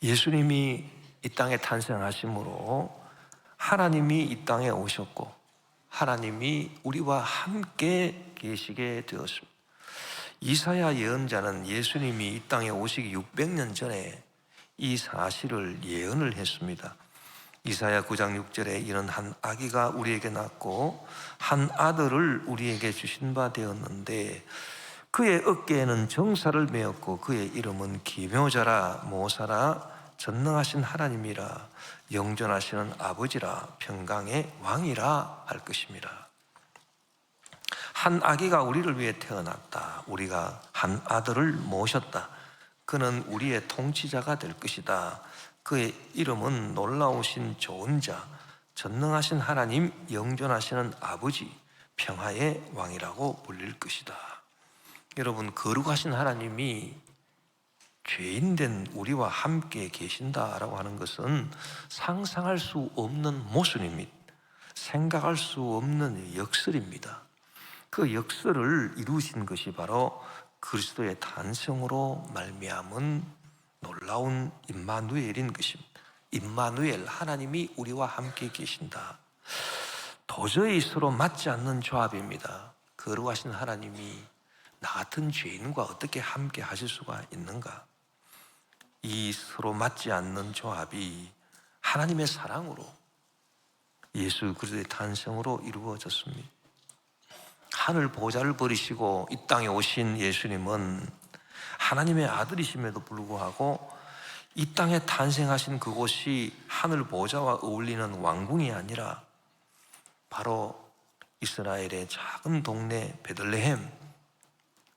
예수님이 이 땅에 탄생하심으로 하나님이 이 땅에 오셨고 하나님이 우리와 함께 계시게 되었습니다. 이사야 예언자는 예수님이 이 땅에 오시기 600년 전에 이 사실을 예언을 했습니다. 이사야 9장 6절에 이런 한 아기가 우리에게 낳고 한 아들을 우리에게 주신 바 되었는데 그의 어깨에는 정사를 메었고 그의 이름은 기묘자라 모사라 전능하신 하나님이라 영존하시는 아버지라 평강의 왕이라 할 것입니다. 한 아기가 우리를 위해 태어났다. 우리가 한 아들을 모셨다. 그는 우리의 통치자가 될 것이다. 그의 이름은 놀라우신 좋은 자, 전능하신 하나님, 영존하시는 아버지, 평화의 왕이라고 불릴 것이다. 여러분, 거룩하신 하나님이 죄인된 우리와 함께 계신다라고 하는 것은 상상할 수 없는 모순입니다. 생각할 수 없는 역설입니다. 그 역설을 이루신 것이 바로 그리스도의 탄생으로 말미암은 놀라운 임마누엘인 것입니다. 임마누엘, 하나님이 우리와 함께 계신다. 도저히 서로 맞지 않는 조합입니다. 거룩하신 하나님이 나 같은 죄인과 어떻게 함께 하실 수가 있는가? 이 서로 맞지 않는 조합이 하나님의 사랑으로 예수 그리스도의 탄생으로 이루어졌습니다. 하늘 보좌를 버리시고 이 땅에 오신 예수님은 하나님의 아들이심에도 불구하고 이 땅에 탄생하신 그곳이 하늘 보좌와 어울리는 왕궁이 아니라 바로 이스라엘의 작은 동네 베들레헴,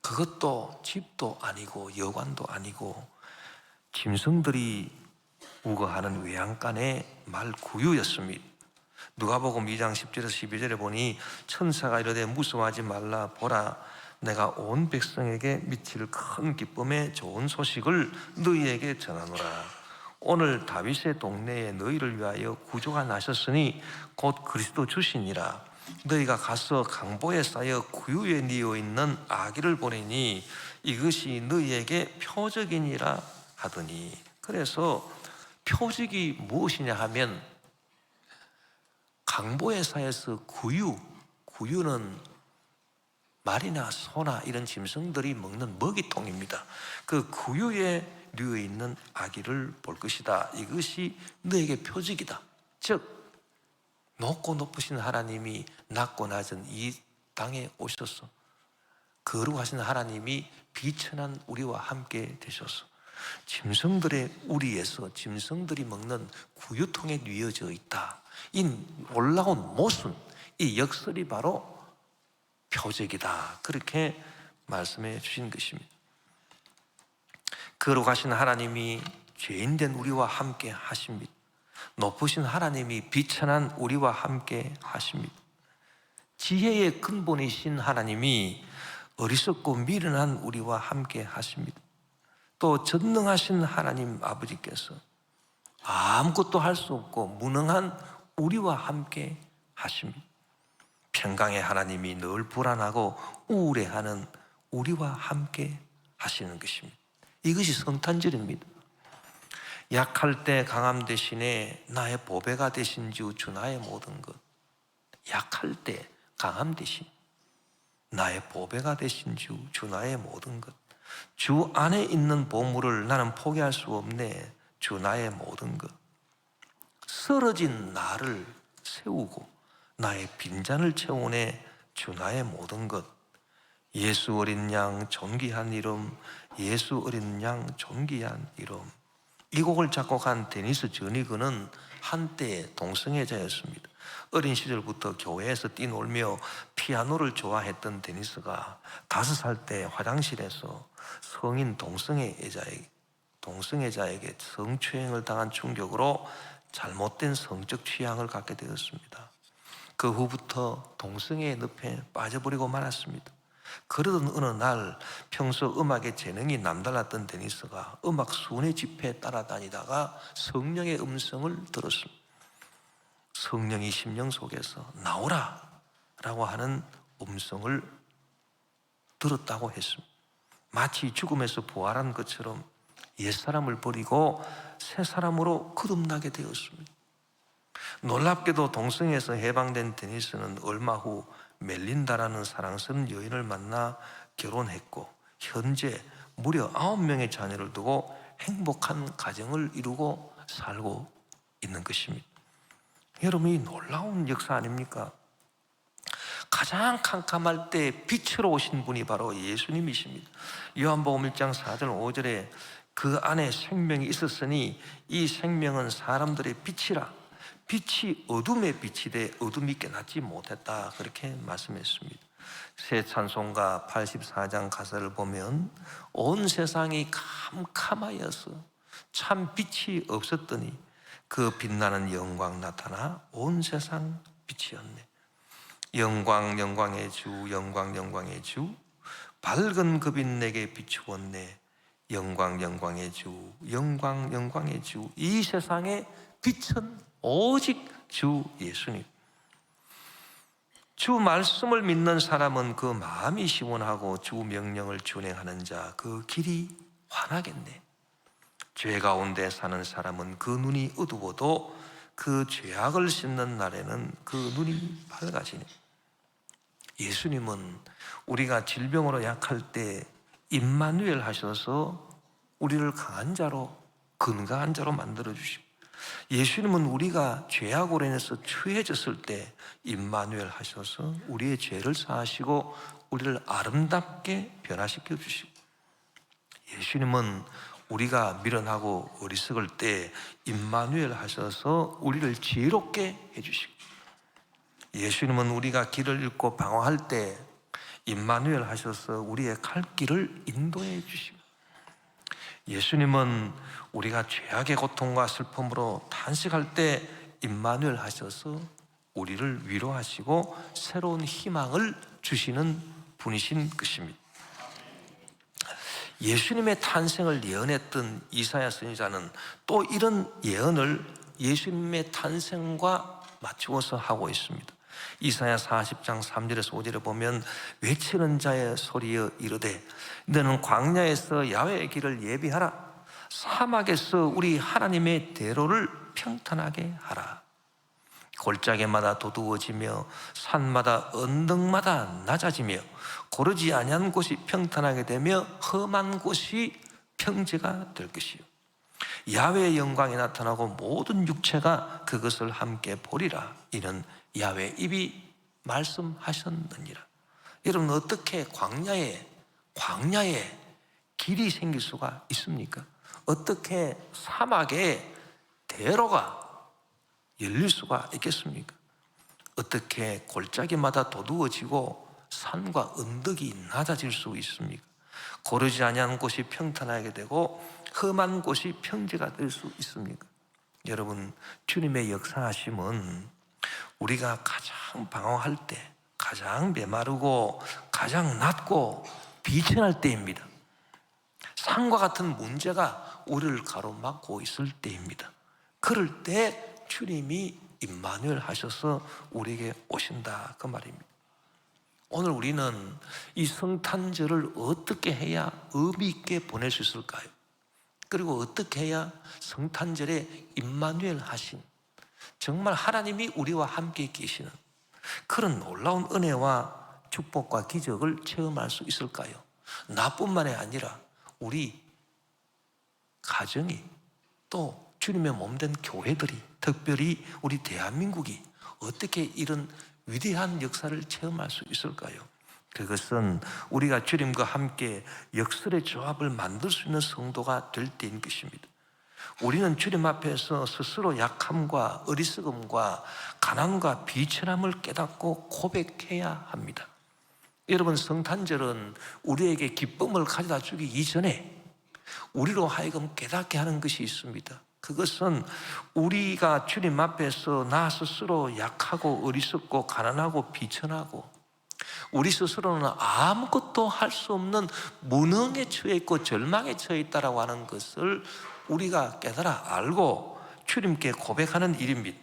그것도 집도 아니고 여관도 아니고 짐승들이 우거하는 외양간의 말구유였습니다. 누가복음 2장 10절에서 12절에 보니 천사가 이르되 무서워하지 말라. 보라, 내가 온 백성에게 미칠 큰 기쁨의 좋은 소식을 너희에게 전하노라. 오늘 다윗의 동네에 너희를 위하여 구주가 나셨으니 곧 그리스도 주시니라. 너희가 가서 강보에 쌓여 구유에 뉘어 있는 아기를 보내니 이것이 너희에게 표적이니라 하더니, 그래서 표적이 무엇이냐 하면 강보에 쌓여서 구유는 말이나 소나 이런 짐승들이 먹는 먹이통입니다. 그 구유에 뉘어 있는 아기를 볼 것이다. 이것이 너에게 표적이다. 즉 높고 높으신 하나님이 낮고 낮은 이 땅에 오셔서 거룩하신 하나님이 비천한 우리와 함께 되셔서 짐승들의 우리에서 짐승들이 먹는 구유통에 뉘어져 있다. 이 놀라운 모순, 이 역설이 바로 표적이다. 그렇게 말씀해 주신 것입니다. 거룩하신 하나님이 죄인된 우리와 함께 하십니다. 높으신 하나님이 비천한 우리와 함께 하십니다. 지혜의 근본이신 하나님이 어리석고 미련한 우리와 함께 하십니다. 또 전능하신 하나님 아버지께서 아무것도 할 수 없고 무능한 우리와 함께 하십니다. 평강의 하나님이 늘 불안하고 우울해하는 우리와 함께 하시는 것입니다. 이것이 성탄절입니다. 약할 때 강함 대신에 나의 보배가 되신 주 나의 모든 것. 약할 때 강함 대신 나의 보배가 되신 주 나의 모든 것. 주 안에 있는 보물을 나는 포기할 수 없네. 주 나의 모든 것. 쓰러진 나를 세우고 나의 빈잔을 채우네. 주 나의 모든 것. 예수 어린 양 존귀한 이름, 예수 어린 양 존귀한 이름. 이 곡을 작곡한 데니스 저니그는 한때 동성애자였습니다. 어린 시절부터 교회에서 뛰놀며 피아노를 좋아했던 데니스가 5살 때 화장실에서 성인 동성애자에게 성추행을 당한 충격으로 잘못된 성적 취향을 갖게 되었습니다. 그 후부터 동성애의 늪에 빠져버리고 말았습니다. 그러던 어느 날 평소 음악에 재능이 남달랐던 데니스가 음악 순회 집회에 따라다니다가 성령의 음성을 들었습니다. 성령이 심령 속에서 나오라 라고 하는 음성을 들었다고 했습니다. 마치 죽음에서 부활한 것처럼 옛사람을 버리고 새 사람으로 거듭나게 되었습니다. 놀랍게도 동성에서 해방된 데니스는 얼마 후 멜린다라는 사랑스러운 여인을 만나 결혼했고 현재 무려 9명의 자녀를 두고 행복한 가정을 이루고 살고 있는 것입니다. 여러분, 이 놀라운 역사 아닙니까? 가장 캄캄할 때 빛으로 오신 분이 바로 예수님이십니다. 요한복음 1장 4절 5절에 그 안에 생명이 있었으니 이 생명은 사람들의 빛이라. 빛이 어둠의 빛이 돼 어둠이 깨닫지 못했다, 그렇게 말씀했습니다. 새 찬송가 84장 가사를 보면 온 세상이 캄캄하여서 참 빛이 없었더니 그 빛나는 영광 나타나 온 세상 빛이었네. 영광 영광의 주, 영광 영광의 주, 밝은 그 빛 내게 비추었네. 영광 영광의 주, 영광 영광의 주. 이 세상의 빛은 오직 주 예수님. 주 말씀을 믿는 사람은 그 마음이 시원하고 주 명령을 준행하는 자 그 길이 환하겠네. 죄 가운데 사는 사람은 그 눈이 어두워도 그 죄악을 씻는 날에는 그 눈이 밝아지네. 예수님은 우리가 질병으로 약할 때 임마누엘 하셔서 우리를 강한 자로, 건강한 자로 만들어 주시고, 예수님은 우리가 죄악으로 인해서 추해졌을 때 임마누엘 하셔서 우리의 죄를 사하시고 우리를 아름답게 변화시켜 주시고, 예수님은 우리가 미련하고 어리석을 때 임마누엘 하셔서 우리를 지혜롭게 해주시고, 예수님은 우리가 길을 잃고 방황할 때 임마누엘 하셔서 우리의 갈 길을 인도해 주시고, 예수님은 우리가 죄악의 고통과 슬픔으로 탄식할 때 임마누엘 하셔서 우리를 위로하시고 새로운 희망을 주시는 분이신 것입니다. 예수님의 탄생을 예언했던 이사야 선지자는 또 이런 예언을 예수님의 탄생과 맞추어서 하고 있습니다. 이사야 40장 3절에서 5절에 보면 외치는 자의 소리여 이르되 너는 광야에서 야훼의 길을 예비하라. 사막에서 우리 하나님의 대로를 평탄하게 하라. 골짜기마다 도두어지며 산마다 언덕마다 낮아지며 고르지 아니한 곳이 평탄하게 되며 험한 곳이 평지가 될 것이요 야훼의 영광이 나타나고 모든 육체가 그것을 함께 보리라. 이는 야훼 입이 말씀하셨느니라. 여러분, 어떻게 광야에 길이 생길 수가 있습니까? 어떻게 사막에 대로가 열릴 수가 있겠습니까? 어떻게 골짜기마다 도두어지고 산과 언덕이 낮아질 수 있습니까? 고르지 아니한 곳이 평탄하게 되고 험한 곳이 평지가 될 수 있습니까? 여러분, 주님의 역사하심은 우리가 가장 방황할 때, 가장 메마르고 가장 낮고 비천할 때입니다. 산과 같은 문제가 우리를 가로막고 있을 때입니다. 그럴 때 주님이 임마누엘 하셔서 우리에게 오신다, 그 말입니다. 오늘 우리는 이 성탄절을 어떻게 해야 의미 있게 보낼 수 있을까요? 그리고 어떻게 해야 성탄절에 임마누엘 하신, 정말 하나님이 우리와 함께 계시는 그런 놀라운 은혜와 축복과 기적을 체험할 수 있을까요? 나뿐만이 아니라 우리 가정이, 또 주님의 몸된 교회들이, 특별히 우리 대한민국이 어떻게 이런 위대한 역사를 체험할 수 있을까요? 그것은 우리가 주님과 함께 역설의 조합을 만들 수 있는 성도가 될 때인 것입니다. 우리는 주님 앞에서 스스로 약함과 어리석음과 가난과 비천함을 깨닫고 고백해야 합니다. 여러분, 성탄절은 우리에게 기쁨을 가져다 주기 이전에 우리로 하여금 깨닫게 하는 것이 있습니다. 그것은 우리가 주님 앞에서 나 스스로 약하고 어리석고 가난하고 비천하고 우리 스스로는 아무것도 할 수 없는 무능에 처해 있고 절망에 처해 있다라고 하는 것을 우리가 깨달아 알고 주님께 고백하는 일입니다.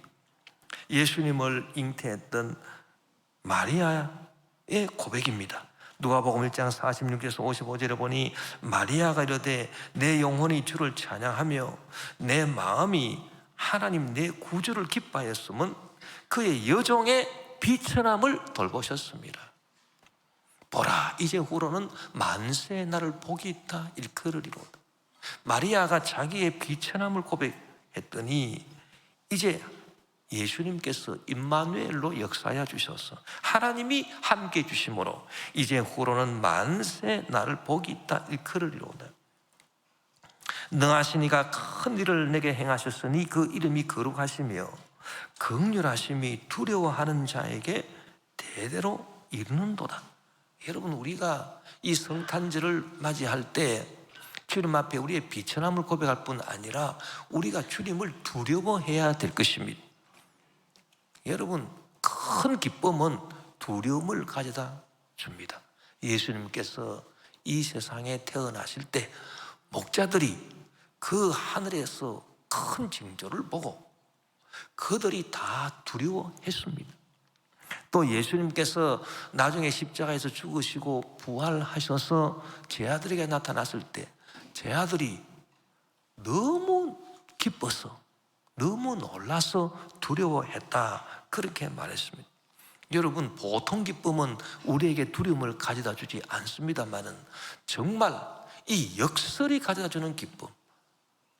예수님을 잉태했던 마리아의 고백입니다. 누가복음 1장 46절에서 55절에 보니 마리아가 이르되 내 영혼이 주를 찬양하며 내 마음이 하나님 내 구주를 기뻐하였음은 그의 여종의 비천함을 돌보셨습니다. 보라, 이제 후로는 만세의 날을 복이 있다 일컬으리로다. 마리아가 자기의 비천함을 고백했더니 이제 예수님께서 임마누엘로 역사하여 주셔서 하나님이 함께 해 주심으로 이제 후로는 만세 나를 복이 있다 일컬으리로다. 능하신 이가 큰 일을 내게 행하셨으니 그 이름이 거룩하시며 긍휼하심이 두려워하는 자에게 대대로 이르는도다. 여러분, 우리가 이 성탄절을 맞이할 때 주님 앞에 우리의 비천함을 고백할 뿐 아니라 우리가 주님을 두려워해야 될 것입니다. 여러분, 큰 기쁨은 두려움을 가져다 줍니다. 예수님께서 이 세상에 태어나실 때 목자들이 그 하늘에서 큰 징조를 보고 그들이 다 두려워했습니다. 또 예수님께서 나중에 십자가에서 죽으시고 부활하셔서 제 아들에게 나타났을 때 제 아들이 너무 기뻐서 너무 놀라서 두려워했다, 그렇게 말했습니다. 여러분, 보통 기쁨은 우리에게 두려움을 가져다 주지 않습니다만은 정말 이 역설이 가져다 주는 기쁨,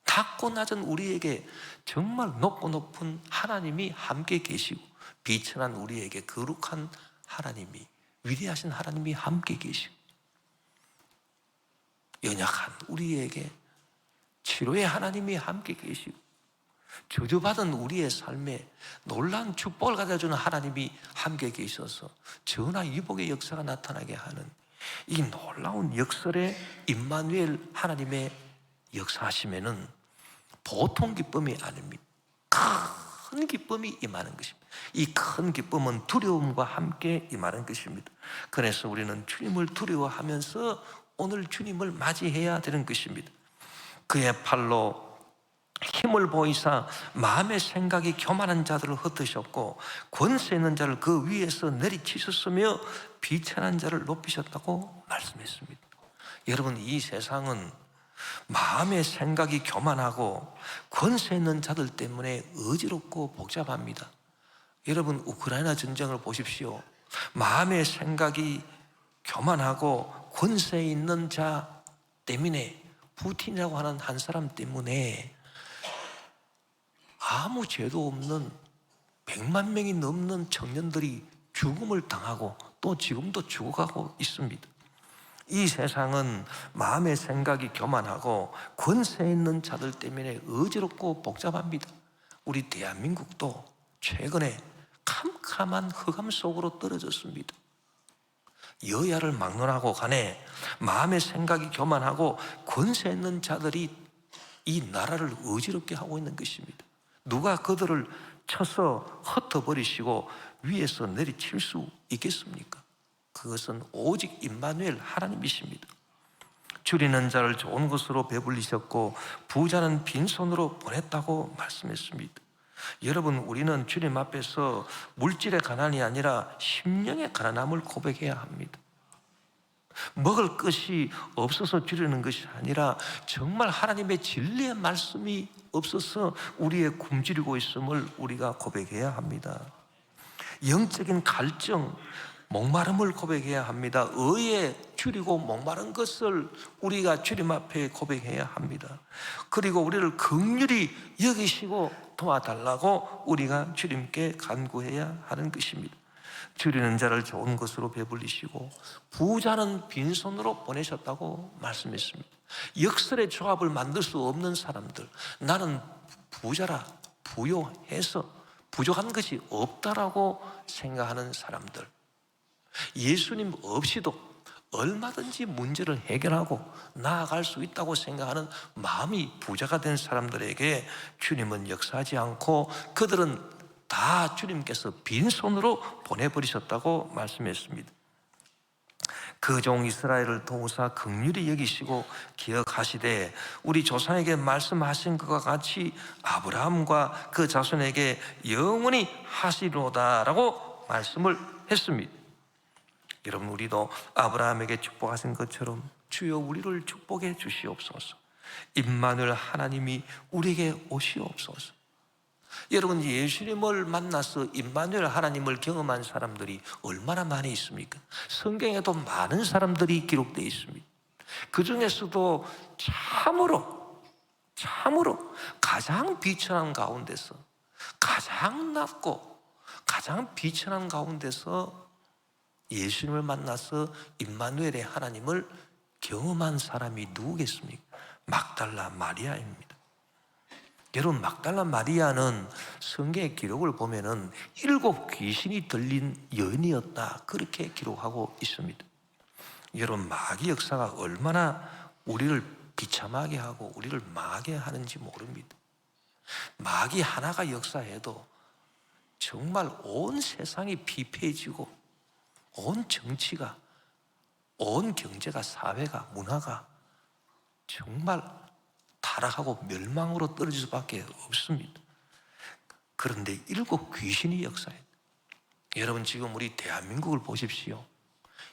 낮고 낮은 우리에게 정말 높고 높은 하나님이 함께 계시고 비천한 우리에게 거룩한 하나님이, 위대하신 하나님이 함께 계시고 연약한 우리에게 치료의 하나님이 함께 계시고 저주받은 우리의 삶에 놀라운 축복을 가져주는 하나님이 함께 계셔서 전화위복의 역사가 나타나게 하는 이 놀라운 역설의 임마누엘 하나님의 역사하시면은 보통 기쁨이 아닙니다. 큰 기쁨이 임하는 것입니다. 이 큰 기쁨은 두려움과 함께 임하는 것입니다. 그래서 우리는 주님을 두려워하면서 오늘 주님을 맞이해야 되는 것입니다. 그의 팔로 힘을 보이사 마음의 생각이 교만한 자들을 흩으셨고 권세 있는 자를 그 위에서 내리치셨으며 비천한 자를 높이셨다고 말씀했습니다. 여러분, 이 세상은 마음의 생각이 교만하고 권세 있는 자들 때문에 어지럽고 복잡합니다. 여러분, 우크라이나 전쟁을 보십시오. 마음의 생각이 교만하고 권세 있는 자 때문에, 푸틴이라고 하는 한 사람 때문에 아무 죄도 없는 100만 명이 넘는 청년들이 죽음을 당하고 또 지금도 죽어가고 있습니다. 이 세상은 마음의 생각이 교만하고 권세 있는 자들 때문에 어지럽고 복잡합니다. 우리 대한민국도 최근에 캄캄한 흑암 속으로 떨어졌습니다. 여야를 막론하고 간에 마음의 생각이 교만하고 권세 있는 자들이 이 나라를 어지럽게 하고 있는 것입니다. 누가 그들을 쳐서 흩어버리시고 위에서 내리칠 수 있겠습니까? 그것은 오직 임마누엘 하나님이십니다. 줄이는 자를 좋은 것으로 배불리셨고 부자는 빈손으로 보냈다고 말씀했습니다. 여러분, 우리는 주님 앞에서 물질의 가난이 아니라 심령의 가난함을 고백해야 합니다. 먹을 것이 없어서 줄이는 것이 아니라 정말 하나님의 진리의 말씀이 없어서 우리의 굶주리고 있음을 우리가 고백해야 합니다. 영적인 갈증, 목마름을 고백해야 합니다. 의에 줄이고 목마른 것을 우리가 주님 앞에 고백해야 합니다. 그리고 우리를 긍휼히 여기시고 도와달라고 우리가 주님께 간구해야 하는 것입니다. 줄이는 자를 좋은 것으로 배불리시고 부자는 빈손으로 보내셨다고 말씀했습니다. 역설의 조합을 만들 수 없는 사람들, 나는 부자라 부요해서 부족한 것이 없다라고 생각하는 사람들, 예수님 없이도 얼마든지 문제를 해결하고 나아갈 수 있다고 생각하는 마음이 부자가 된 사람들에게 주님은 역사하지 않고 그들은 다 주님께서 빈손으로 보내버리셨다고 말씀했습니다. 그 종 이스라엘을 도우사 긍휼히 여기시고 기억하시되 우리 조상에게 말씀하신 것과 같이 아브라함과 그 자손에게 영원히 하시리로다라고 말씀을 했습니다. 여러분, 우리도 아브라함에게 축복하신 것처럼 주여 우리를 축복해 주시옵소서. 임마누엘 하나님이 우리에게 오시옵소서. 여러분, 예수님을 만나서 임마누엘 하나님을 경험한 사람들이 얼마나 많이 있습니까? 성경에도 많은 사람들이 기록되어 있습니다. 그 중에서도 참으로 가장 비천한 가운데서, 가장 낮고 가장 비천한 가운데서 예수님을 만나서 임마누엘의 하나님을 경험한 사람이 누구겠습니까? 막달라 마리아입니다. 여러분, 막달라 마리아는 성경의 기록을 보면은 7 귀신이 들린 여인이었다, 그렇게 기록하고 있습니다. 여러분, 마귀 역사가 얼마나 우리를 비참하게 하고 우리를 망하게 하는지 모릅니다. 마귀 하나가 역사해도 정말 온 세상이 피폐해지고 온 정치가, 온 경제가, 사회가, 문화가 정말 타락하고 멸망으로 떨어질 수밖에 없습니다. 그런데 7 귀신이 역사해요. 여러분, 지금 우리 대한민국을 보십시오.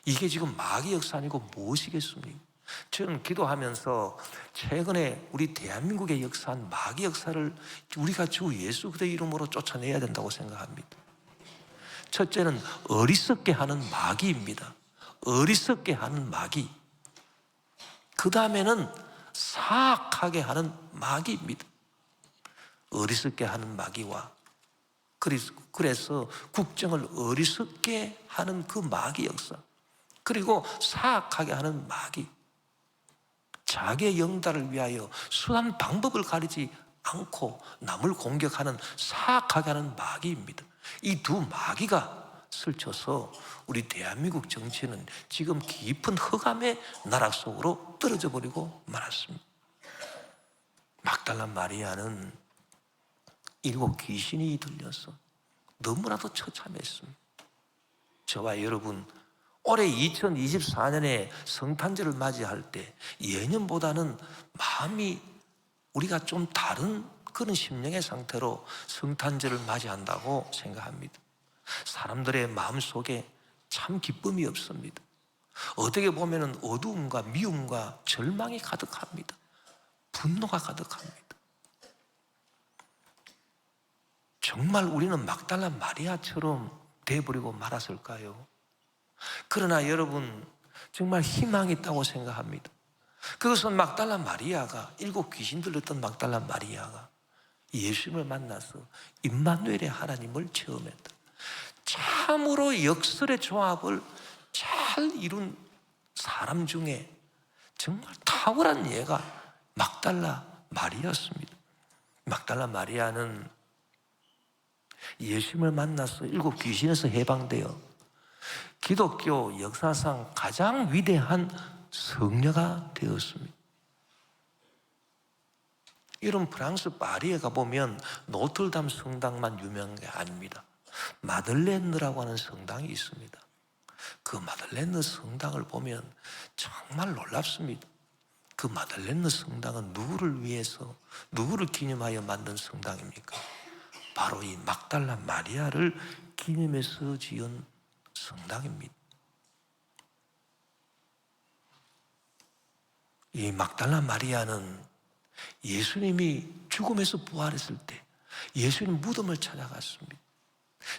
이게 지금 마귀 역사 아니고 무엇이겠습니까? 저는 기도하면서 최근에 우리 대한민국의 역사한 마귀 역사를 우리가 주 예수 그리스도의 이름으로 쫓아내야 된다고 생각합니다. 첫째는 어리석게 하는 마귀입니다. 어리석게 하는 마귀. 그 다음에는 사악하게 하는 마귀입니다. 어리석게 하는 마귀와, 그래서 국정을 어리석게 하는 그 마귀 역사, 그리고 사악하게 하는 마귀, 자기의 영달을 위하여 수단 방법을 가리지 않고 남을 공격하는 사악하게 하는 마귀입니다. 이 두 마귀가 설쳐서 우리 대한민국 정치는 지금 깊은 흑암의 나락 속으로 떨어져 버리고 말았습니다. 막달라 마리아는 7 귀신이 들려서 너무나도 처참했습니다. 저와 여러분, 올해 2024년에 성탄절을 맞이할 때 예년보다는 마음이 우리가 좀 다른 그런 심령의 상태로 성탄절을 맞이한다고 생각합니다. 사람들의 마음속에 참 기쁨이 없습니다. 어떻게 보면 어두움과 미움과 절망이 가득합니다. 분노가 가득합니다. 정말 우리는 막달라 마리아처럼 돼버리고 말았을까요? 그러나 여러분, 정말 희망이 있다고 생각합니다. 그것은 막달라 마리아가, 7 귀신 들렸던 막달라 마리아가 예수님을 만나서 임마누엘의 하나님을 체험했다. 참으로 역설의 조합을 잘 이룬 사람 중에 정말 탁월한 예가 막달라 마리아였습니다. 막달라 마리아는 예수님을 만나서 7 귀신에서 해방되어 기독교 역사상 가장 위대한 성녀가 되었습니다. 이런 프랑스 파리에 가보면 노틀담 성당만 유명한 게 아닙니다. 마들렌느라고 하는 성당이 있습니다. 그 마들렌느 성당을 보면 정말 놀랍습니다. 그 마들렌느 성당은 누구를 위해서, 누구를 기념하여 만든 성당입니까? 바로 이 막달라 마리아를 기념해서 지은 성당입니다. 이 막달라 마리아는 예수님이 죽음에서 부활했을 때 예수님 무덤을 찾아갔습니다.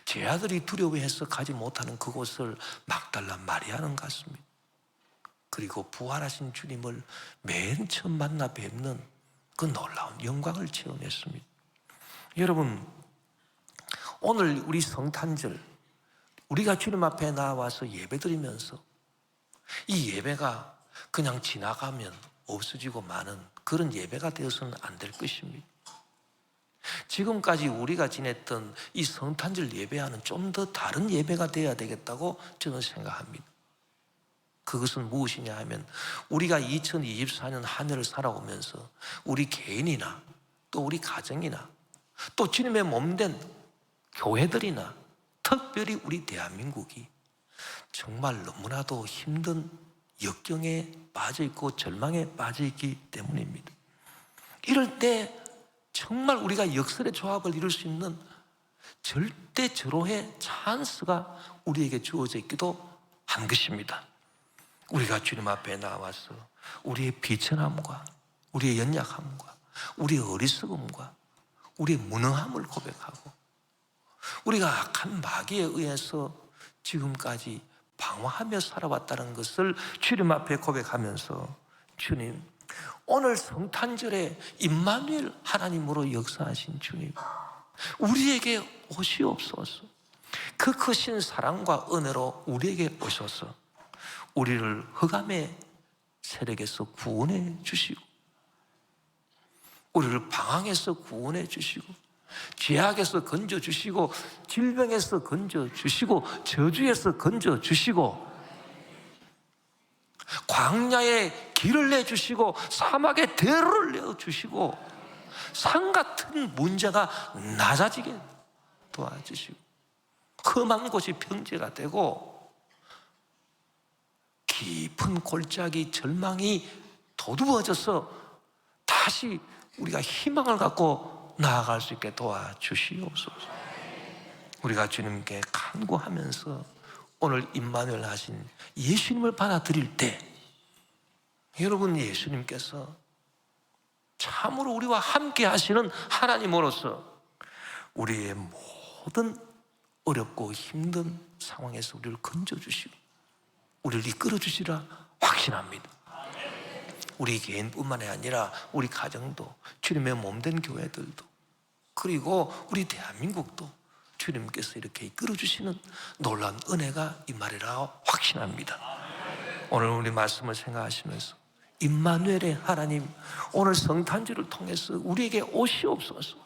제 아들이 두려워해서 가지 못하는 그곳을 막달라 마리아는 갔습니다. 그리고 부활하신 주님을 맨 처음 만나 뵙는 그 놀라운 영광을 체험했습니다. 여러분, 오늘 우리 성탄절, 우리가 주님 앞에 나와서 예배드리면서 이 예배가 그냥 지나가면 없어지고 마는 그런 예배가 되어서는 안 될 것입니다. 지금까지 우리가 지냈던 이 성탄절 예배와는 좀 더 다른 예배가 되어야 되겠다고 저는 생각합니다. 그것은 무엇이냐 하면, 우리가 2024년 한 해를 살아오면서 우리 개인이나 또 우리 가정이나 또 주님의 몸된 교회들이나 특별히 우리 대한민국이 정말 너무나도 힘든 역경에 빠져있고 절망에 빠져있기 때문입니다. 이럴 때 정말 우리가 역설의 조합을 이룰 수 있는 절대 절호의 찬스가 우리에게 주어져 있기도 한 것입니다. 우리가 주님 앞에 나와서 우리의 비천함과 우리의 연약함과 우리의 어리석음과 우리의 무능함을 고백하고 우리가 악한 마귀에 의해서 지금까지 방황하며 살아왔다는 것을 주님 앞에 고백하면서 주님, 오늘 성탄절에 임마누엘 하나님으로 역사하신 주님, 우리에게 오시옵소서. 그 크신 사랑과 은혜로 우리에게 오셔서 우리를 흑암의 세력에서 구원해 주시고 우리를 방황에서 구원해 주시고 죄악에서 건져 주시고 질병에서 건져 주시고 저주에서 건져 주시고 광야에 길을 내주시고 사막에 대로를 내어주시고 산 같은 문제가 낮아지게 도와주시고 험한 곳이 평지가 되고 깊은 골짜기 절망이 도두어져서 다시 우리가 희망을 갖고 나아갈 수 있게 도와주시옵소서. 우리가 주님께 간구하면서 오늘 임마누엘 하신 예수님을 받아들일 때 여러분, 예수님께서 참으로 우리와 함께 하시는 하나님으로서 우리의 모든 어렵고 힘든 상황에서 우리를 건져주시고 우리를 이끌어주시라 확신합니다. 우리 개인뿐만이 아니라 우리 가정도, 주님의 몸된 교회들도, 그리고 우리 대한민국도 주님께서 이렇게 이끌어주시는 놀라운 은혜가 임하리라 확신합니다. 오늘 우리 말씀을 생각하시면서 임마누엘의 하나님, 오늘 성탄절을 통해서 우리에게 오시옵소서.